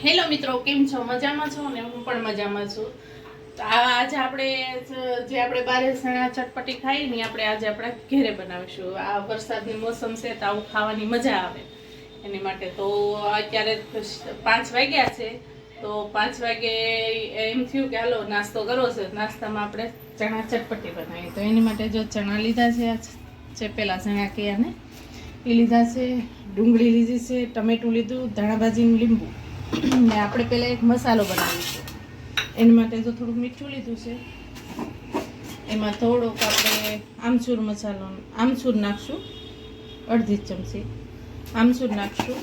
Hello મિત્રો, કેમ છો? મજામાં છો ને? હું પણ મજામાં છું. તો આજે આપણે જે આપણે બારે સણા ચટપટી ખાઈ ને આપણે આજે આપણા ઘેરે બનાવીશું. આ વરસાદની મોસમ છે તો આવું ખાવાની મજા આવે એની માટે. તો અત્યારે 5 વાગ્યા છે, તો 5 વાગે એમ થયું કે હાલો નાસ્તો કરવો છે. નાસ્તામાં આપણે ચણા ચટપટી બનાવીએ. તો એની માટે જો ચણા લીધા છે પેલા ચણા કે અને એ લીધા છે, ડુંગળી લીધી છે, ટમેટું લીધું, ધાણા ભાજીનું લીંબુ ને આપણે પહેલાં એક મસાલો બનાવીશું. એની માટે તો થોડુંક મીઠું લીધું છે, એમાં થોડોક આપણે આમચૂર નાખશું, અડધી ચમચી આમચૂર નાખશું.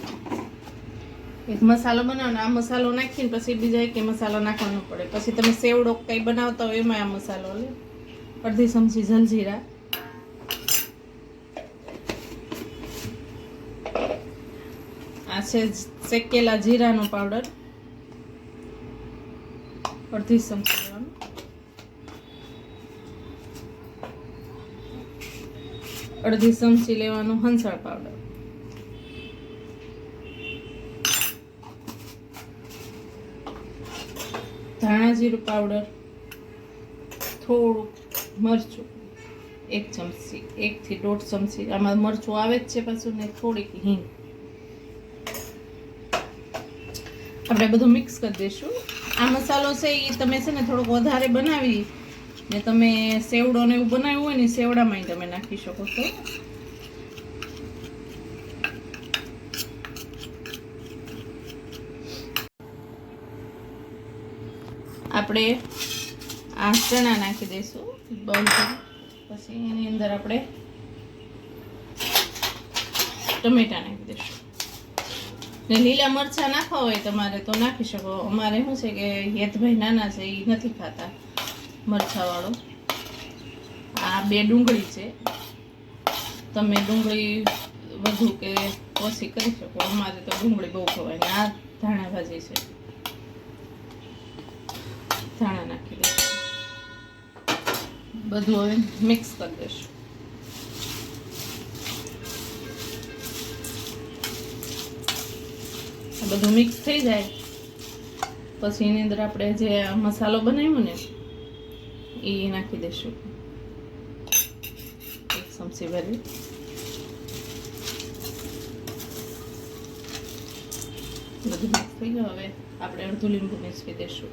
એક મસાલો બનાવવાનો, આ મસાલો નાખીને પછી બીજા એક મસાલો નાખવાનો પડે. પછી તમે સેવડો કંઈ બનાવતા હોય એમાં આ મસાલો લે. અડધી ચમચી જલજીરા, આ છે શેકેલા જીરાનો પાવડર, અડધી ચમચી લેવાનું. અડધી ચમચી લેવાનું હંસળ પાવડર, ધાણા જીરું પાવડર, થોડુંક મરચું 1 ચમચી, 1 થી 1.5 ચમચી આમાં મરચું આવે જ છે પાછું, ને થોડીક હિંગ. આપણે બધું મિક્સ કરી દઈશું. આ મસાલો છે એ તમે છે ને થોડોક વધારે બનાવી ને તમે સેવડો ને એવું બનાવ્યું હોય ને સેવડામાં તમે નાખી શકો છો. આપણે આ ચણા નાખી દઈશું બોઇલ કરી. પછી એની અંદર આપણે ટમેટા નાખી દઈશું. ને લીલા મરચાં નાખવા હોય તમારે તો નાખી શકો. અમારે શું છે કે હેતભાઈ નાના છે, એ નથી ખાતા મરચાંવાળો. આ 2 ડુંગળી છે, તમે ડુંગળી વધુ કે ઓછી કરી શકો. અમારે તો ડુંગળી બહુ ખવાય. ને આ ધાણા ભાજી છે, ધાણા નાખી દઈશું. બધું હવે મિક્સ કરી દઈશું. બધું મિક્સ થઈ જાય પછી એની અંદર આપણે જે મસાલો બનાવ્યો ને એ નાખી દઈશું, 1 ચમચી ભરી. બધું મિક્સ થઈ ગયું. હવે આપણે અડધું લીંબુ નીચવી દઈશું.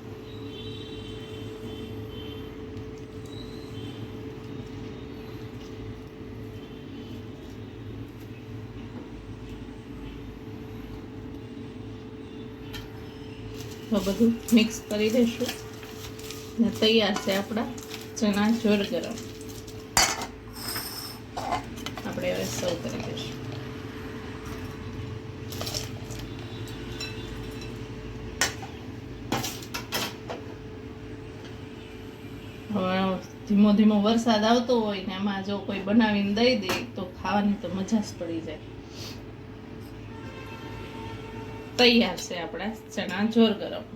બધું મિક્સ કરી દઈશું ને તૈયાર છે આપણા ચણા જોર ગરમ. આપણે હવે સર્વ કરી દઈશું. હવે ધીમો ધીમો વરસાદ આવતો હોય ને આમાં જો કોઈ બનાવીને દઈ દે તો ખાવાની તો મજા જ પડી જાય. તૈયાર છે આપણા ચણા જોર ગરમ.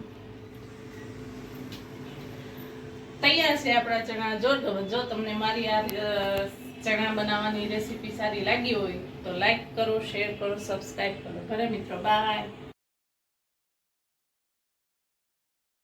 તૈયાર છે આપણા ચણા જોર ગરમ. જો તમને મારી આ ચણા બનાવવાની રેસીપી સારી લાગી હોય તો લાઈક કરો, શેર કરો, સબસ્ક્રાઈબ કરો. ભલે મિત્રો, બાય.